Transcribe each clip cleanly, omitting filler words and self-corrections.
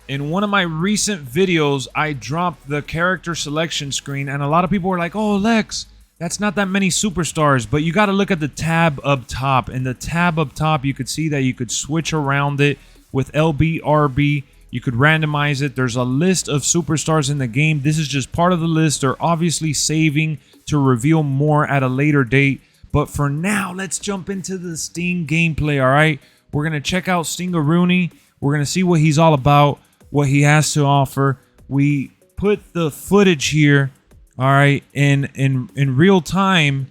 In one of my recent videos, I dropped the character selection screen, and a lot of people were like, "Oh, Lex, that's not that many superstars." But you got to look at the tab up top. In the tab up top, you could see that you could switch around it with LB, RB. You could randomize it. There's a list of superstars in the game. This is just part of the list. They're obviously saving to reveal more at a later date. But for now, let's jump into the Sting gameplay, all right? We're going to check out Stingaroonie. We're going to see what he's all about, what he has to offer. We put the footage here, all right, in real time,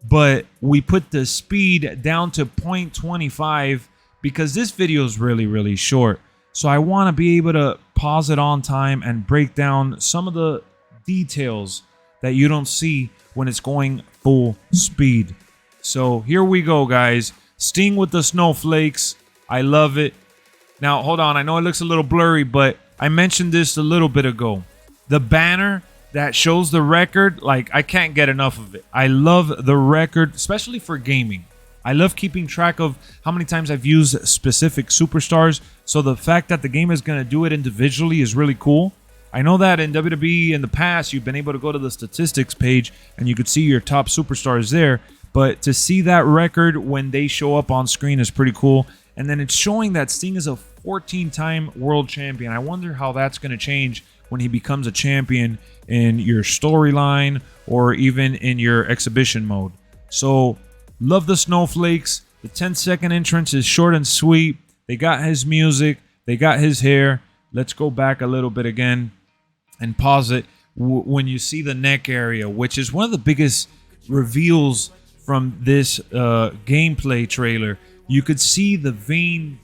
but we put the speed down to 0.25 because this video is really, really short. So I want to be able to pause it on time and break down some of the details that you don't see when it's going full speed. So here we go, guys. Sting with the snowflakes. I love it. Now, hold on. I know it looks a little blurry, but I mentioned this a little bit ago. The banner that shows the record, like, I can't get enough of it. I love the record, especially for gaming. I love keeping track of how many times I've used specific superstars. So the fact that the game is going to do it individually is really cool. I know that in WWE in the past, you've been able to go to the statistics page and you could see your top superstars there. But to see that record when they show up on screen is pretty cool. And then it's showing that Sting is a 14-time world champion. I wonder how that's going to change when he becomes a champion in your storyline or even in your exhibition mode. So, love the snowflakes. The 10-second entrance is short and sweet. They got his music. They got his hair. Let's go back a little bit again and pause it. When you see the neck area, which is one of the biggest reveals from this gameplay trailer, you could see the vein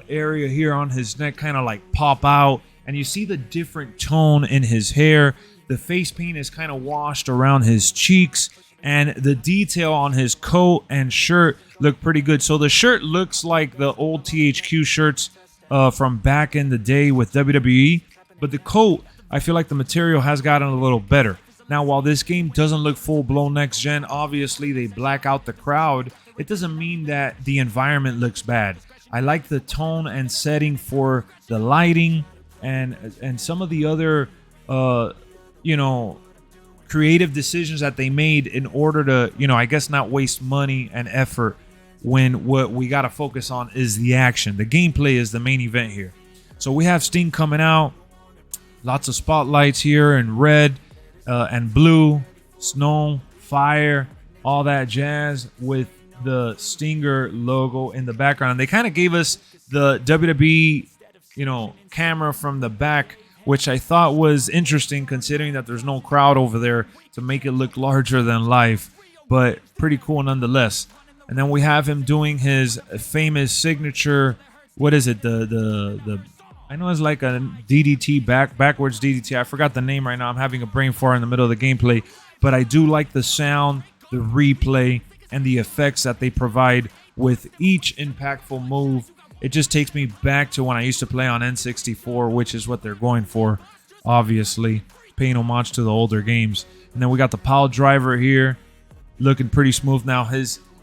area here on his neck kind of like pop out, and you see the different tone in his hair. The face paint is kind of washed around his cheeks, and the detail on his coat and shirt look pretty good. So the shirt looks like the old THQ shirts from back in the day with WWE, but the coat, I feel like the material has gotten a little better. Now, while this game doesn't look full-blown next-gen, obviously they black out the crowd. It doesn't mean that the environment looks bad. I like the tone and setting for the lighting and some of the other, creative decisions that they made in order to, I guess not waste money and effort when what we got to focus on is the action. The gameplay is the main event here. So we have Sting coming out. Lots of spotlights here in red and blue, snow, fire, all that jazz with the Stinger logo in the background. They kind of gave us the WWE, camera from the back, which I thought was interesting considering that there's no crowd over there to make it look larger than life, but pretty cool nonetheless. And then we have him doing his famous signature, what is it? I know it's like a DDT, backwards DDT. I forgot the name right now. I'm having a brain fart in the middle of the gameplay, but I do like the sound, the replay, and the effects that they provide with each impactful move. It just takes me back to when I used to play on N64, which is what they're going for, obviously, paying homage to the older games. And then we got the pile driver here, looking pretty smooth now.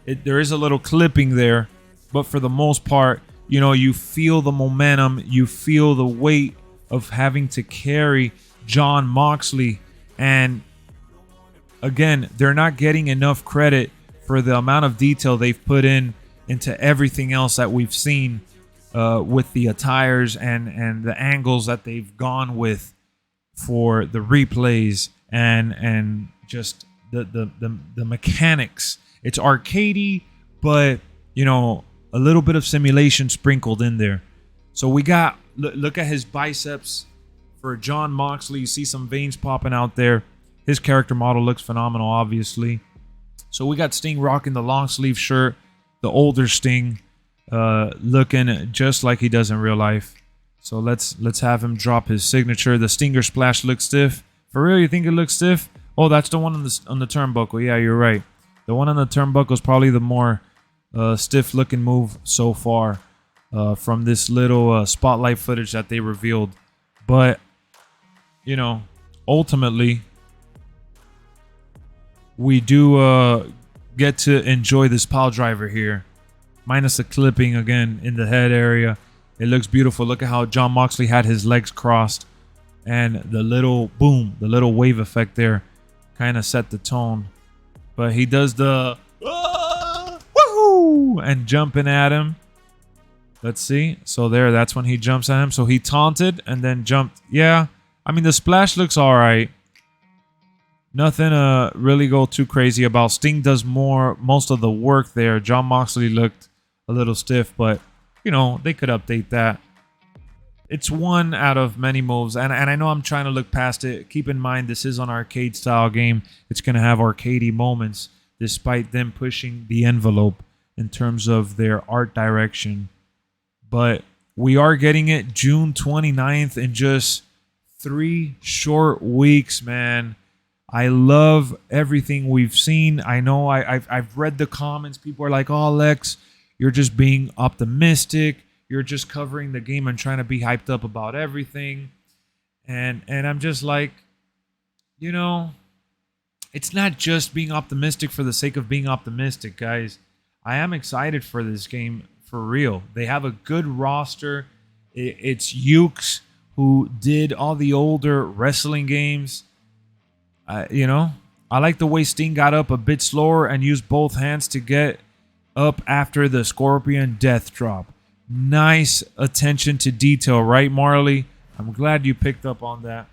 There is a little clipping there, but for the most part, you feel the momentum, you feel the weight of having to carry Jon Moxley. And again, they're not getting enough credit for the amount of detail they've put into everything else that we've seen with the attires and the angles that they've gone with for the replays and just the mechanics. It's arcadey, but a little bit of simulation sprinkled in there. So we got, look at his biceps for Jon Moxley. You see some veins popping out there. His character model looks phenomenal, obviously. So we got Sting rocking the long sleeve shirt, the older Sting, looking just like he does in real life. So let's have him drop his signature. The Stinger splash looks stiff. For real, you think it looks stiff? Oh, that's the one on the turnbuckle. Yeah, you're right. The one on the turnbuckle is probably the more stiff looking move so far from this little spotlight footage that they revealed. But ultimately we do get to enjoy this pile driver here, minus the clipping again in the head area. It looks beautiful. Look at how Jon Moxley had his legs crossed. And the little boom, the little wave effect there kind of set the tone. But he does the woohoo and jumping at him. Let's see. So that's when he jumps at him. So he taunted and then jumped. Yeah, I mean, the splash looks all right. Nothing to really go too crazy about. Sting does most of the work there. Jon Moxley looked a little stiff, but, you know, they could update that. It's one out of many moves, and I know I'm trying to look past it. Keep in mind, this is an arcade-style game. It's going to have arcadey moments, despite them pushing the envelope in terms of their art direction. But we are getting it June 29th in just 3 short weeks, man. I love everything we've seen. I know I've read the comments. People are like, oh, Lex, you're just being optimistic. You're just covering the game and trying to be hyped up about everything. And I'm just like, you know, it's not just being optimistic for the sake of being optimistic, guys. I am excited for this game for real. They have a good roster. It's Ukes, who did all the older wrestling games. You know, I like the way Sting got up a bit slower and used both hands to get up after the Scorpion death drop. Nice attention to detail, right, Marley? I'm glad you picked up on that.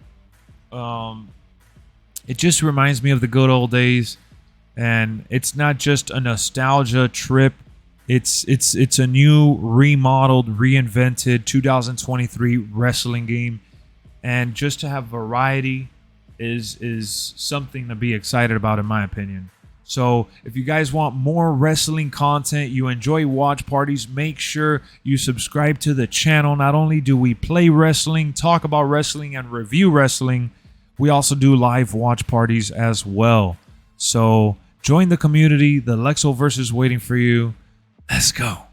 It just reminds me of the good old days, and it's not just a nostalgia trip. It's a new, remodeled, reinvented 2023 wrestling game, and just to have variety is something to be excited about, in my opinion. So if you guys want more wrestling content, you enjoy watch parties, make sure you subscribe to the channel. Not only do we play wrestling, talk about wrestling, and review wrestling, we also do live watch parties as well. So join the community. The Lexoverse is waiting for you. Let's go.